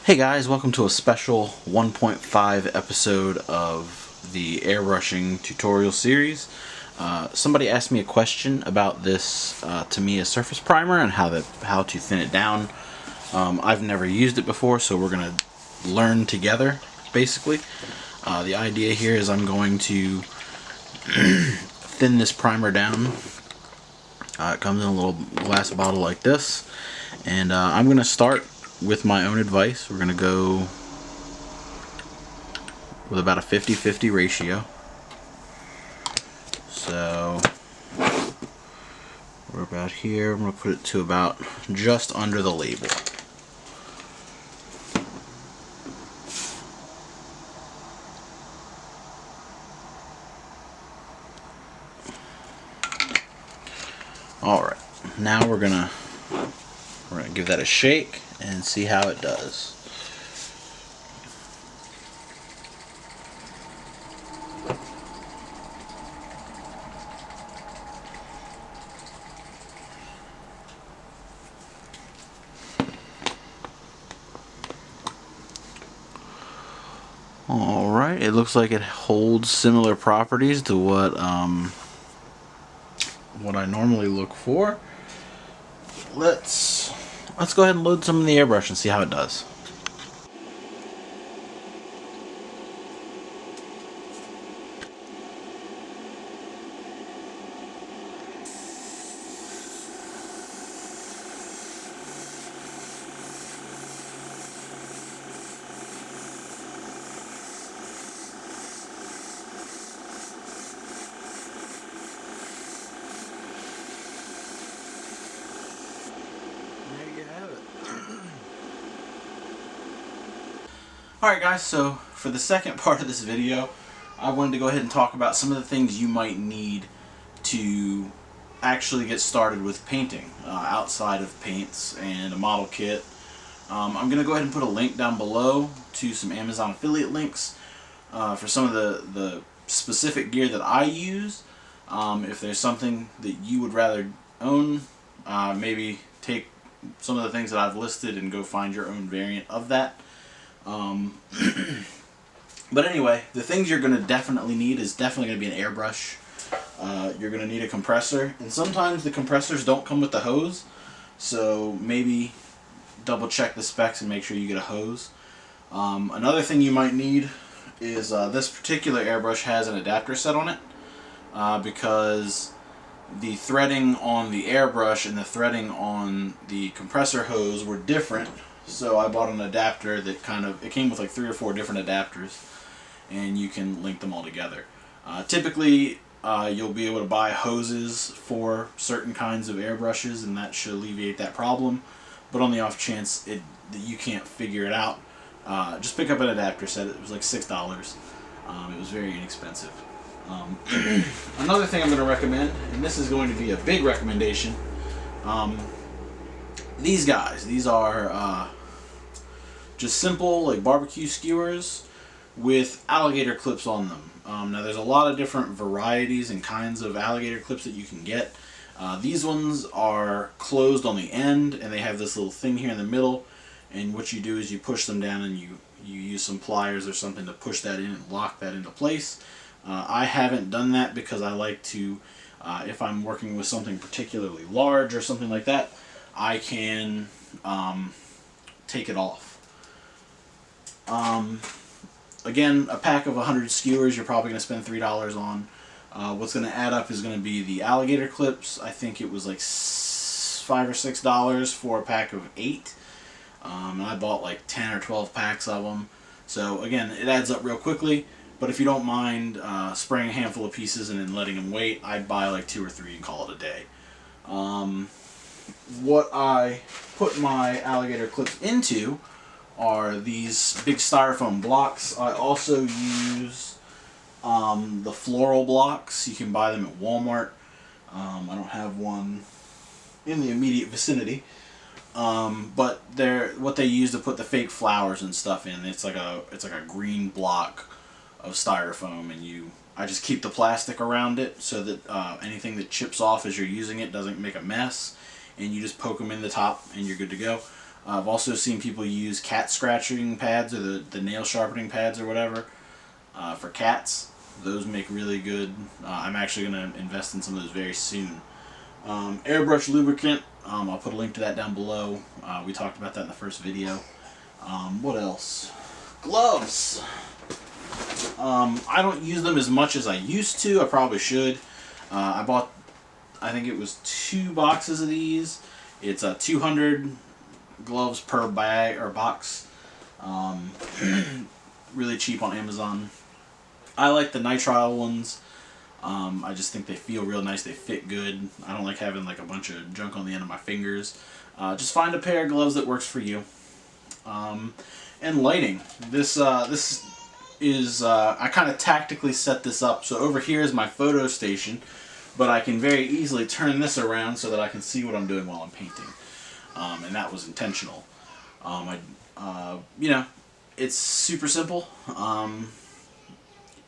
Hey guys, welcome to a special 1.5 episode of the airbrushing tutorial series. Somebody asked me a question about this Tamiya surface primer and how to thin it down. I've never used it before, so we're going to learn together, basically. The idea here is I'm going to thin this primer down. It comes in a little glass bottle like this, and I'm going to start with my own advice. We're going to go with about a 50-50 ratio. So we're about here. I'm going to put it to about just under the label. Alright, now we're gonna give that a shake and see how it does. Alright, it looks like it holds similar properties to what I normally look for. Let's go ahead and load some in the airbrush and see how it does. Alright guys, so for the second part of this video, I wanted to go ahead and talk about some of the things you might need to actually get started with painting outside of paints and a model kit. I'm going to go ahead and put a link down below to some Amazon affiliate links for some of the specific gear that I use. If there's something that you would rather own, maybe take some of the things that I've listed and go find your own variant of that. But anyway, the things you're going to definitely need is definitely going to be an airbrush. You're going to need a compressor, and sometimes the compressors don't come with the hose, so maybe double check the specs and make sure you get a hose. Another thing you might need is this particular airbrush has an adapter set on it because the threading on the airbrush and the threading on the compressor hose were different. So I bought an adapter that it came with like 3 or 4 different adapters, and you can link them all together. Typically, you'll be able to buy hoses for certain kinds of airbrushes, and that should alleviate that problem. But on the off chance that you can't figure it out, just pick up an adapter set. It was like $6. It was very inexpensive. Another thing I'm going to recommend, and this is going to be a big recommendation, these guys. These are just simple like barbecue skewers with alligator clips on them. Now there's a lot of different varieties and kinds of alligator clips that you can get. These ones are closed on the end, and they have this little thing here in the middle, and what you do is you push them down and you use some pliers or something to push that in and lock that into place. I haven't done that because I like to, if I'm working with something particularly large or something like that, I can take it off. Again, a pack of 100 skewers you're probably going to spend $3 on. What's going to add up is going to be the alligator clips. I think it was like $5 or $6 for a pack of 8. And I bought like 10 or 12 packs of them. So again, it adds up real quickly. But if you don't mind spraying a handful of pieces and then letting them wait, I'd buy like 2 or 3 and call it a day. What I put my alligator clips into are these big styrofoam blocks. I also use the Floral Blocks. You can buy them at Walmart. I don't have one in the immediate vicinity, but they're what they use to put the fake flowers and stuff in. It's like a green block of styrofoam, and I just keep the plastic around it so that anything that chips off as you're using it doesn't make a mess, and you just poke them in the top and you're good to go. I've also seen people use cat scratching pads or the nail sharpening pads or whatever for cats. Those make really good. I'm actually going to invest in some of those very soon. Airbrush lubricant, I'll put a link to that down below. We talked about that in the first video. What else? Gloves. I don't use them as much as I used to. I probably should. I bought, I think it was 2 boxes of these. It's 200 gloves per bag or box. Really cheap on Amazon. I like the nitrile ones. I just think they feel real nice. They fit good. I don't like having like a bunch of junk on the end of my fingers. Just find a pair of gloves that works for you. And lighting. This is I kind of tactically set this up. So over here is my photo station, but I can very easily turn this around so that I can see what I'm doing while I'm painting. And that was intentional. You know, it's super simple.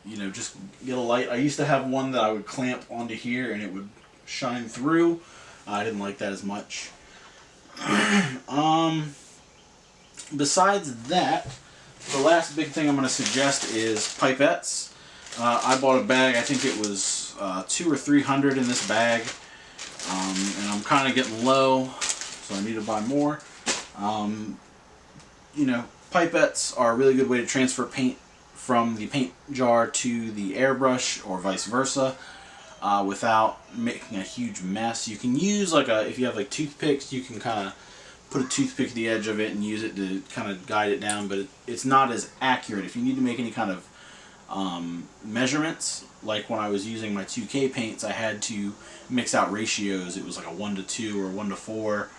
You know, just get a light. I used to have one that I would clamp onto here and it would shine through. I didn't like that as much. Besides that, the last big thing I'm going to suggest is pipettes. I bought a bag. I think it was 200 or 300 in this bag. And I'm kind of getting low, so I need to buy more. You know, pipettes are a really good way to transfer paint from the paint jar to the airbrush or vice versa without making a huge mess. You can use like if you have like toothpicks, you can kind of put a toothpick at the edge of it and use it to kind of guide it down, but it's not as accurate. If you need to make any kind of measurements, like when I was using my 2K paints, I had to mix out ratios. It was like a 1:2 or 1:4.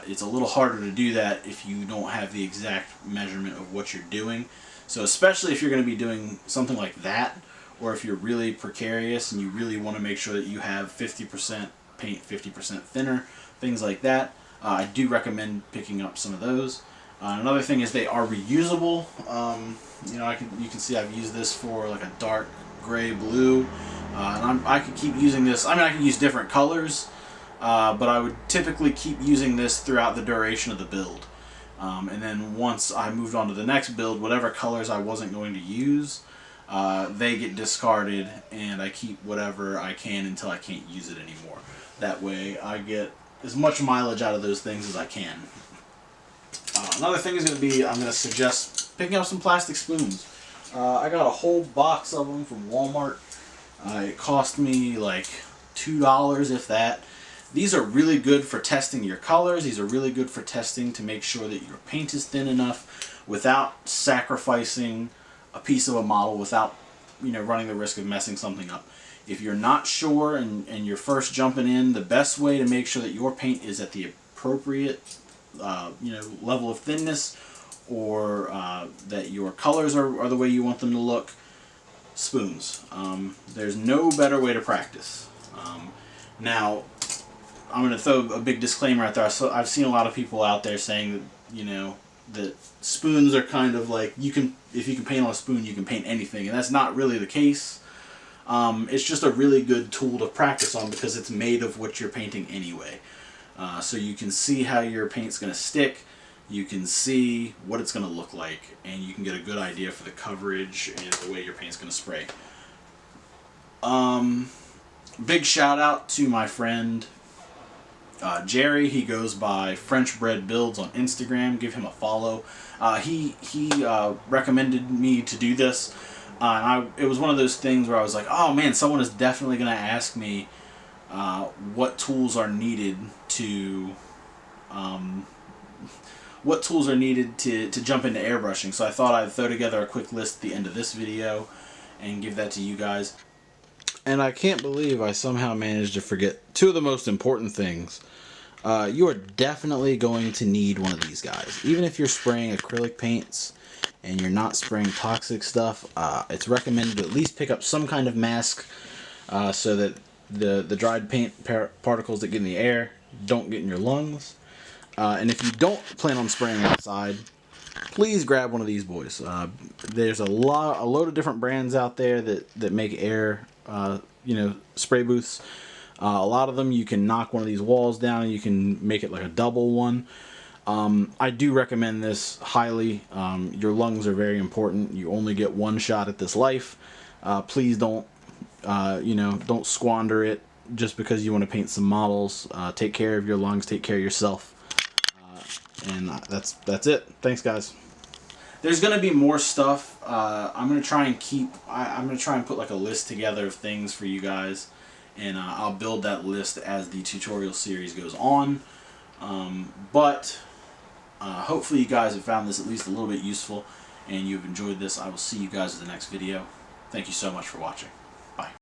It's a little harder to do that if you don't have the exact measurement of what you're doing. So especially if you're going to be doing something like that, or if you're really precarious and you really want to make sure that you have 50% paint, 50% thinner, things like that, I do recommend picking up some of those. Another thing is they are reusable. You know, you can see I've used this for like a dark gray blue, and I could keep using this. I mean, I can use different colors, but I would typically keep using this throughout the duration of the build. And then once I moved on to the next build, whatever colors I wasn't going to use, they get discarded, and I keep whatever I can until I can't use it anymore. That way I get as much mileage out of those things as I can. Another thing is going to be, I'm going to suggest picking up some plastic spoons. I got a whole box of them from Walmart. It cost me like $2, if that. These are really good for testing your colors. These are really good for testing to make sure that your paint is thin enough without sacrificing a piece of a model, without, you know, running the risk of messing something up. If you're not sure and you're first jumping in, the best way to make sure that your paint is at the appropriate you know, level of thinness, or that your colors are the way you want them to look, spoons. There's no better way to practice. Now, I'm going to throw a big disclaimer out there. So I've seen a lot of people out there saying that, you know, that spoons are kind of like, if you can paint on a spoon, you can paint anything, and that's not really the case. It's just a really good tool to practice on because it's made of what you're painting anyway. So you can see how your paint's going to stick, you can see what it's going to look like, and you can get a good idea for the coverage and the way your paint's going to spray. Big shout out to my friend Jerry. He goes by French Bread Builds on Instagram. Give him a follow. He recommended me to do this. It was one of those things where I was like, oh man, someone is definitely going to ask me what tools are needed to jump into airbrushing. So I thought I'd throw together a quick list at the end of this video and give that to you guys. And I can't believe I somehow managed to forget two of the most important things. You are definitely going to need one of these guys. Even if you're spraying acrylic paints and you're not spraying toxic stuff, it's recommended to at least pick up some kind of mask so that the dried paint particles that get in the air don't get in your lungs. And if you don't plan on spraying outside, please grab one of these boys. There's a load of different brands out there that make air you know, spray booths. A lot of them you can knock one of these walls down and you can make it like a double one. I do recommend this highly. Your lungs are very important. You only get one shot at this life. Please don't, don't squander it just because you want to paint some models. Take care of your lungs. Take care of yourself. And that's it. Thanks, guys. There's gonna be more stuff. I'm gonna try and put like a list together of things for you guys, and I'll build that list as the tutorial series goes on. But hopefully you guys have found this at least a little bit useful, and you've enjoyed this. I will see you guys in the next video. Thank you so much for watching.